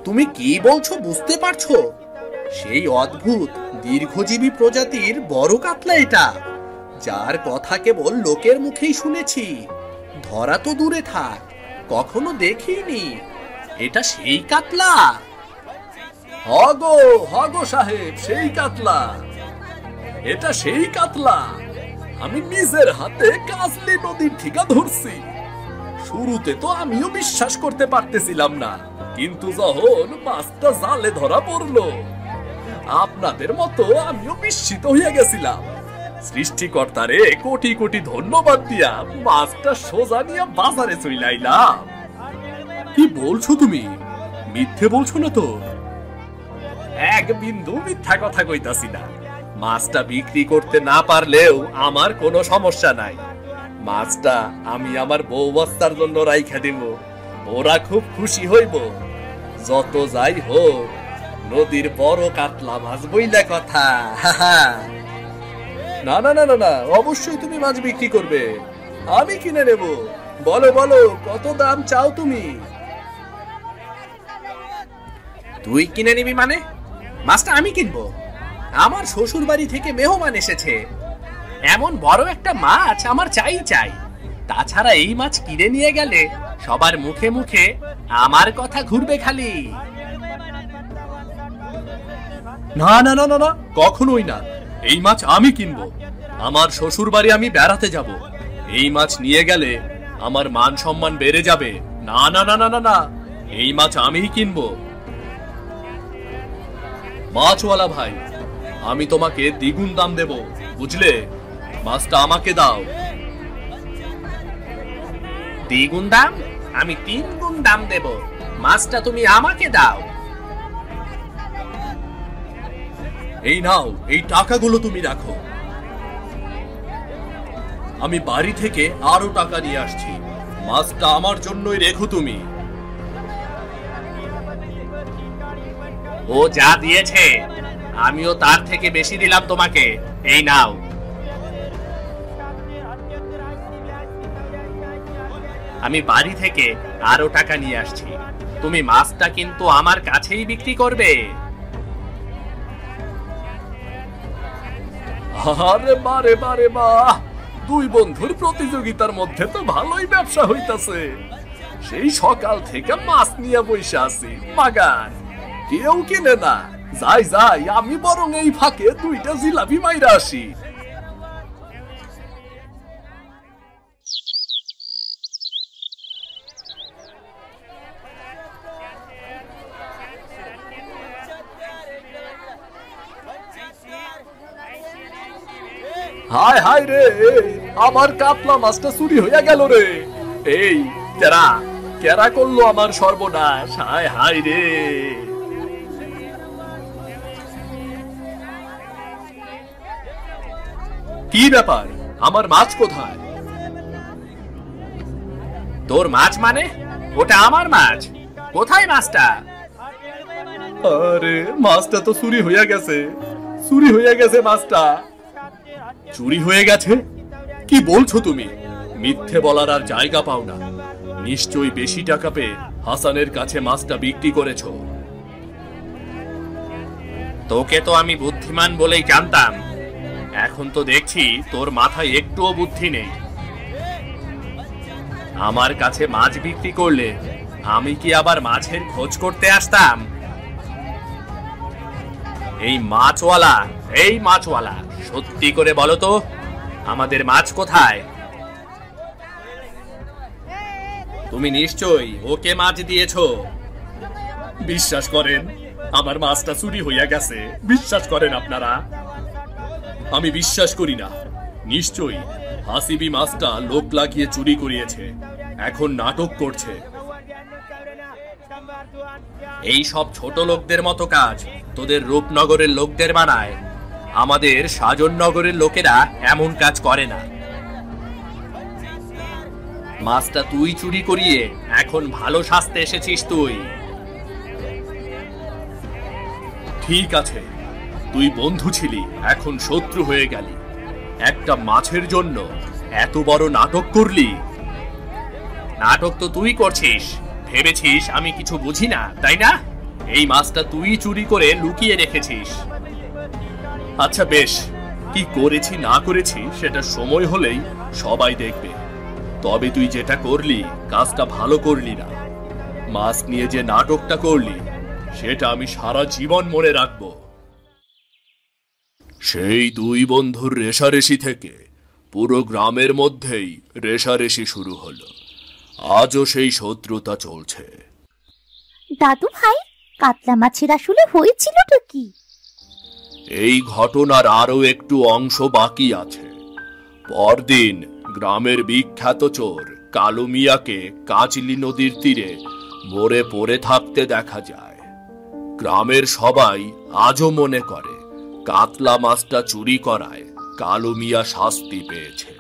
তুমি কি বলছো বুঝতে পারছো? সেই অদ্ভুত দীর্ঘজীবী প্রজাতির বড় কাতলা এটা, যার কথা কেবল লোকের মুখেই শুনেছি, ধরা তো দূরে থাক, কখনো দেখিনি। এটা সেই কাতলা? হগো সাহেব, সেই কাতলা। এটা সেই কাতলা। আমি নিজের হাতে কাজলি নদীর ঠিকা ধরছি। শুরুতে তো আমিও বিশ্বাস করতে পারতেছিলাম না, কিন্তু যখন মাছটা জালে ধরা পড়লো, আপনাদের মতো আমিও বিস্মিত হয়ে গেছিলাম। সৃষ্টিকর্তারে কোটি কোটি ধন্যবাদ দিয়া মাছটা সোজা নিয়ে বাজারে চইলাইলাম। কি বলছো তুমি? মিথ্যে বলছো না তো? এক বিন্দু মিথ্যা কথা কইতাছি না। মাছটা বিক্রি করতে না পারলেও আমার কোনো সমস্যা নাই। মাছটা আমি আমার বউ বাচ্চার জন্য রাইখা দিব, ওরা খুব খুশি হইব। যত যাই হোক, নদীর বড় কাতলা মাছ বইলা কথা। না, অবশ্যই তুমি মাছ বিক্রি করবে, আমি কিনে নেব। বলো কত দাম চাও তুমি? তুই কিনে নিবি মানে? মাছটা আমি কিনবো? আমার শ্বশুর বাড়ি থেকে মেহমান এসেছে, এমন বড় একটা মাছ আমার চাই। তাছাড়া এই মাছ কিনে নিয়ে গেলে সবার মুখে মুখে আমার কথা ঘুরবে খালি। না, কখনোই না। এই মাছ আমি কিনবো। আমার শ্বশুর বাড়ি আমি বেড়াতে যাব, এই মাছ নিয়ে গেলে আমার মান সম্মান বেড়ে যাবে। না, এই মাছ আমিই কিনবো। মাছওয়ালা ভাই, আমি তোমাকে দ্বিগুণ দাম দেব, বুঝলে? মাছটা আমাকে দাও। দ্বিগুণ দাম? আমি 3 গুণ দাম দেব। মাছটা তুমি আমাকে দাও। এই নাও, এই টাকাগুলো তুমি রাখো। আমি বাড়ি থেকে আরো টাকা নিয়ে আসছি, মাছটা আমার জন্যই রেখো তুমি। ও যা দিয়েছে আমিও তার থেকে বেশি দিলাম তোমাকে, এই নাও। আমি বাড়ি থেকে আরো টাকা নিয়ে আসছি, তুমি মাছটা কিন্তু আমার কাছেই বিক্রি করবে। আরে বারে বাহ, দুই বন্ধুর প্রতিযোগিতার মধ্যে তো ভালোই ব্যবসা হইতাছে। সেই সকাল থেকে মাছ নিয়ে বসে আছি, বাগান কেউ কিনে না। যাই, আমি বরং এই ফাঁকে 2টা জিলাপি মাইরা আসি। হায় হায় রে, আমার কাতলা মাছটা চুরি হইয়া গেল রে। এই কেরা কেরা করলো আমার সর্বনাশ, হায় হায় রে। কি ব্যাপার, আমার মাছ কোথায়? তোর মাছ মানে? ওটা আমার মাছ। কোথায় মাছটা? আরে মাছটা তো চুরি হইয়া গেছে, চুরি হইয়া গেছে মাছটা। চুরি হয়ে গেছে? কি বলছো তুমি? মিথ্যে বলার আর জায়গা পাও না। নিশ্চয়ই বেশি টাকা পেয়ে হাসানের কাছে মাছটা বিক্রি করেছো। তোকে তো আমি বুদ্ধিমান বলেই জানতাম, এখন তো দেখছি তোর মাথায় একটুও বুদ্ধি নেই। আমার কাছে মাছ বিক্রি করলে আমি কি আবার মাছের খোঁজ করতে আসতাম? এই মাছওয়ালা সত্যি করে বলো তো, আমাদের মাছ কোথায়? তুমি নিশ্চয়ই ওকে মাছ দিয়েছো। বিশ্বাস করেন, আমার মাছটা চুরি হইয়া গেছে। বিশ্বাস করেন আপনারা। আমি বিশ্বাস করি না। নিশ্চয়ই হাসিবি মাছটা লোক লাগিয়ে চুরি করিয়েছে, এখন নাটক করছে। এই সব ছোট লোকদের মতো কাজ তোদের রূপনগরের লোকদের বানায়। আমাদের সাজননগরের লোকেরা এমন কাজ করে না। মাছটা তুই চুরি করিয়ে এখন ভালো শাস্তে এসেছিস তুই। ঠিক আছে, তুই বন্ধু ছিলি, এখন শত্রু হয়ে গেলি। একটা মাছের জন্য এত বড় নাটক করলি। নাটক তো তুই করছিস, ভেবেছিস আমি কিছু বুঝি না, তাই না? এই মাছটা তুই চুরি করে লুকিয়ে রেখেছিস। আচ্ছা বেশ, কি করেছি না করেছি সেটা সময় হলেই সবাই দেখবে। তবে তুই যেটা করলি কাজটা ভালো করলি না। মাছ নিয়ে যে নাটকটা করলি সেটা আমি সারা জীবন মনে রাখব। সেই দুই বন্ধুর রেষারেষি থেকে পুরো গ্রামের মধ্যেই রেষারেষি শুরু হলো। আজও সেই শত্রুতা চলছে। দাদু ভাই, কাতলা মাছের আসলে হয়েছিলটা কি? এই ঘটনার আরো একটু অংশ বাকি আছে। পরদিন গ্রামের বিখ্যাত চোর কালু মিয়াকে কাঁচলি নদীর তীরে মরে পড়ে থাকতে দেখা যায়। গ্রামের সবাই আজও মনে করে কাতলা মাছটা চুরি করায় কালু মিয়া শাস্তি পেয়েছে।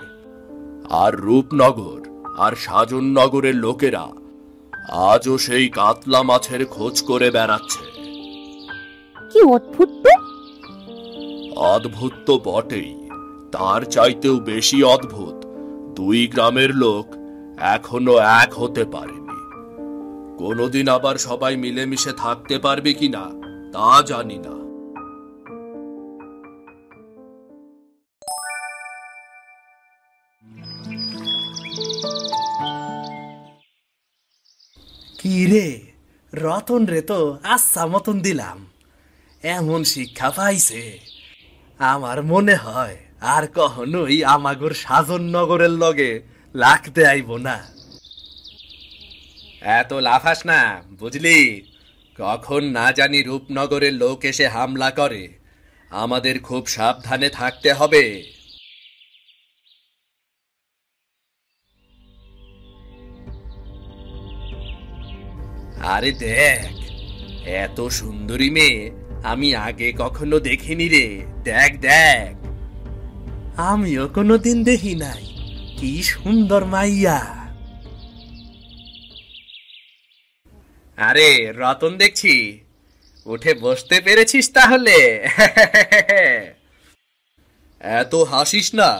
আর রূপনগর আর সাজননগরের লোকেরা আজও সেই কাতলা মাছের খোঁজ করে বেড়াচ্ছে। কি অদ্ভুত তো! অদ্ভুত তো বটেই, তার চাইতেও বেশি অদ্ভুত দুই গ্রামের লোক এখনো এক হতে পারেনি। কোনোদিন আবার সবাই মিলেমিশে থাকতে পারবে কিনা তা জানি না। কি রে রতন রে, তো আচ্ছা মতন দিলাম। এমন শিক্ষা পাইছে, আমার মনে হয় আর কখনোই আমাগর সাজননগরের লগে লাগতে আইব না। এত লাফাস না, বুঝলি? কখন না জানি রূপনগরের লোক এসে হামলা করে, আমাদের খুব সাবধানে থাকতে হবে। আরে দেখ, এত সুন্দরী মেয়ে আমি আগে কখনো দেখিনি রে। দেখ দেখ। আমিও কোনোদিন দেখি নাই, কি সুন্দর মাইয়া। আরে রতন, দেখছি উঠে বসতে পেরেছিস তাহলে। এত হাসিস না,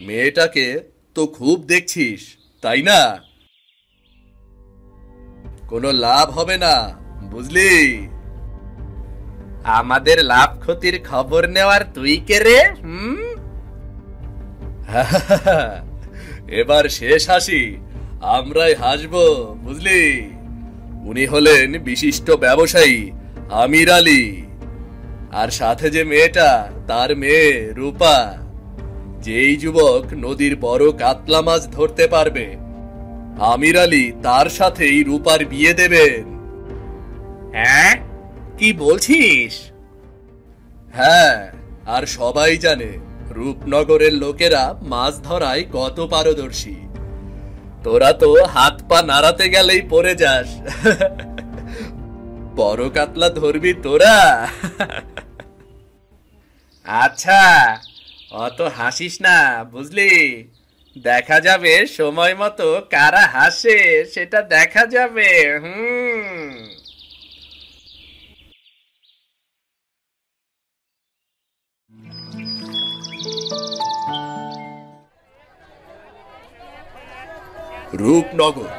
মেয়েটাকে তো খুব দেখছিস, তাই না? কোনো লাভ হবে না, বুঝলি? আমাদের লাভ ক্ষতির খবর নেওয়ার তুই কে রে? এবার শেষ হাসি আমরাই হাসবো, বুঝলি? উনি হলেন বিশিষ্ট ব্যবসায়ী আমির আলী, আর সাথে যে মেয়েটা তার মেয়ে রূপা। যেই যুবক নদীর বড় কাতলা মাছ ধরতে পারবে, আমির আলী তার সাথেই রূপার বিয়ে দেবেন। হ্যাঁ, কি বলছিস? হ্যাঁ, আর সবাই জানে রূপনগরের লোকেরা মাছ ধরায় কত পারদর্শী। তোরা তো হাত পা নাড়াতে গেলেই পড়ে যাস। বড় কাতলা ধরবি তোরা? আচ্ছা, অত হাসিস না বুঝলি। দেখা যাবে সময় মতো কারা হাসে সেটা দেখা যাবে। রূপনগর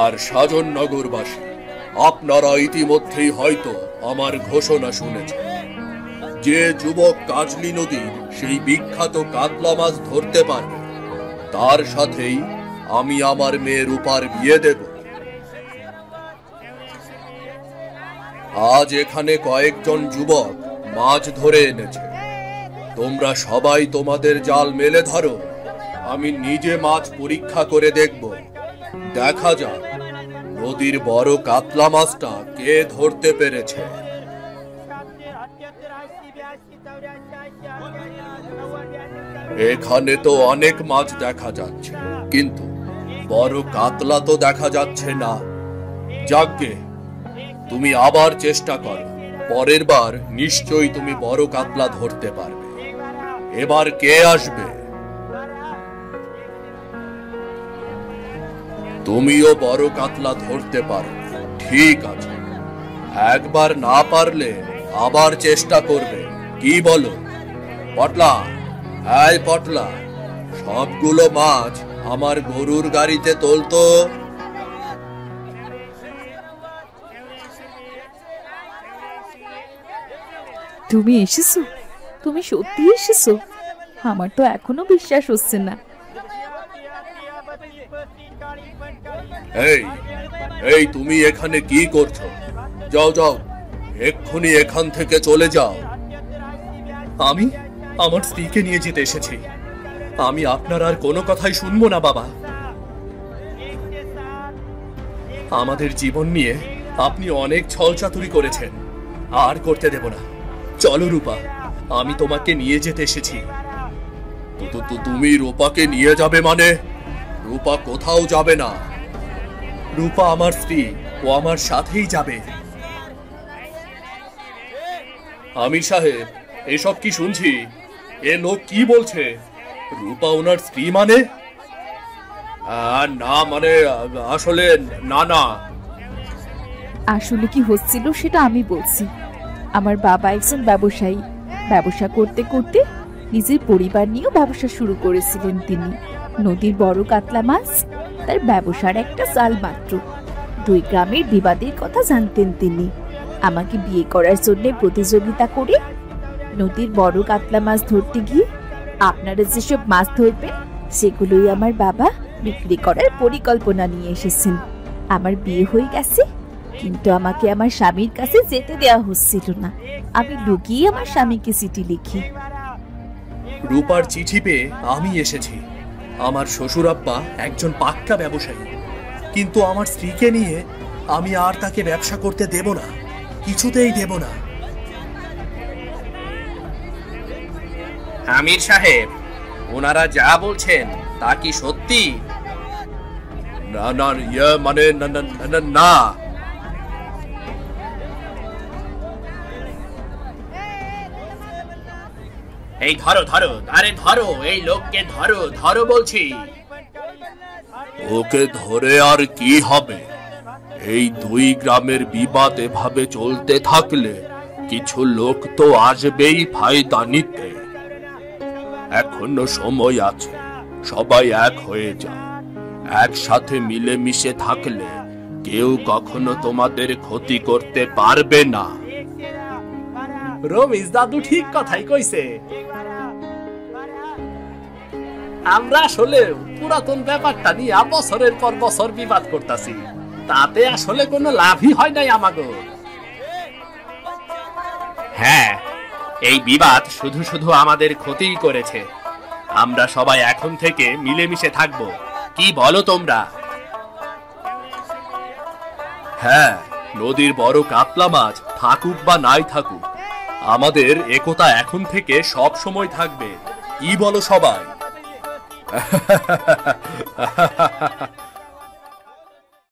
আর সাজননগরবাসী, আপনারা ইতিমধ্যেই হয়তো আমার ঘোষণা শুনেছেন। যে যুবক কাজলি নদীর সেই বিখ্যাত কাতলা মাছ ধরতে পারবে, তার সাথেই আমি আমার মেয়ে রূপার বিয়ে দেব। আজ এখানে কয়েকজন যুবক মাছ ধরে এনেছে। তোমরা সবাই তোমাদের জাল মেলে ধরো, আমি নিজে মাছ পরীক্ষা করে দেখব। দেখা যাক নদীর বড় কাতলা মাছটা কে ধরতে পেরেছে। এখানে তো অনেক মাছ দেখা যাচ্ছে, কিন্তু বড় কাতলা তো দেখা যাচ্ছে না। যাকগে, তুমি আবার চেষ্টা করো, পরের বার নিশ্চয়ই তুমি বড় কাতলা ধরতে পারবে। এবার কে আসবে? তুমিও বড় কাতলা ধরতে পারো, ঠিক আছে। একবার না পারলে আবার চেষ্টা করবে, কি বলো? পটলা, এই পটলা, সবগুলো মাছ আমার গরুর গাড়িতে তোলতো। তুমি এসেছো? তুমি সত্যি এসেছো? আমার তো এখনো বিশ্বাস হচ্ছে না। এই এই তুমি এখানে কি করছো? যাও যাও, এক্ষুনি এখান থেকে চলে যাও। আমি আমার স্ত্রীকে নিয়ে যেতে এসেছি। আমি আপনার আর কোনো কথাই শুনবো না বাবা। আমাদের জীবন নিয়ে আপনি অনেক ছলচাতুরি করেছেন, আর করতে দেব না। চলো রূপা, আমি তোমাকে নিয়ে যেতে এসেছি। তুমি রূপাকে নিয়ে যাবে মানে? রূপা কোথাও যাবে না। রূপা আমার স্ত্রী, ও আমার সাথেই যাবে। আমির সাহেব, এসব কি শুনছি? এ লোক কি বলছে? রূপা ওনার স্ত্রী মানে? না মানে আসলে না না। আসলে কি হচ্ছিল সেটা আমি বলছি। আমার বাবা একজন ব্যবসায়ী। ব্যবসা করতে করতে নিজের পরিবার নিয়েও ব্যবসা শুরু করেছিলেন তিনি। নদীর বড় কাতলা মাছ তার ব্যবসার একটা চাল মাত্র। দুই গ্রামের বিবাদের কথা জানতেন তিনি। আমাকে বিয়ে করার জন্য প্রতিযোগিতা করে নদীর বড় কাতলা মাছ ধরতে গিয়ে আপনারা যেসব মাছ ধরবেন সেগুলোই আমার বাবা বিক্রি করার পরিকল্পনা নিয়ে এসেছেন। আমার বিয়ে হয়ে গেছে, কিন্তু আমাকে আমার স্বামীর কাছে যেতে দেওয়া হচ্ছিল না। আমি লুকিয়ে আমার স্বামীকে চিঠি লিখি। রূপার চিঠি পেয়ে আমি এসেছি। আমার শ্বশুর আব্বা একজন পাক্কা ব্যবসায়ী, কিন্তু আমার স্ত্রীকে নিয়ে আমি আর তাকে ব্যবসা করতে দেব না, কিছুতেই দেব না। আমির সাহেব, ওনারা যা বলছেন তা কি সত্যি? না না, মানে না না না না। এই ধরো ধরো, আরে ধরো, এই লোককে ধরো, ধরো বলছি। ওকে ধরে আর কি হবে? এই দুই গ্রামের বিবাদ এভাবে চলতে থাকলে কিছু লোক তো আসবেই ফায়দা নিতে। এখনো সময় আছে, সবাই এক হয়ে যায়। একসাথে মিলেমিশে থাকলে কেউ কখনো তোমাদের ক্ষতি করতে পারবে না। রমেশ দাদু ঠিক কথাই কইছে। আমরা আসলে পুরাতন ব্যাপারটা নিয়ে বছরের পর বছর বিবাদ করতেছি, তাতে আসলে কোনো লাভই হয় নাই আমাগো। হ্যাঁ, এই বিবাদ শুধু শুধু আমাদের ক্ষতিই করেছে। আমরা সবাই এখন থেকে মিলেমিশে থাকবো, কি বলো তোমরা? হ্যাঁ, নদীর বড় কাতলা মাছ থাকুক বা নাই থাকুক, আমাদের একতা এখন থেকে সব সময় থাকবে। কি বলো সবাই?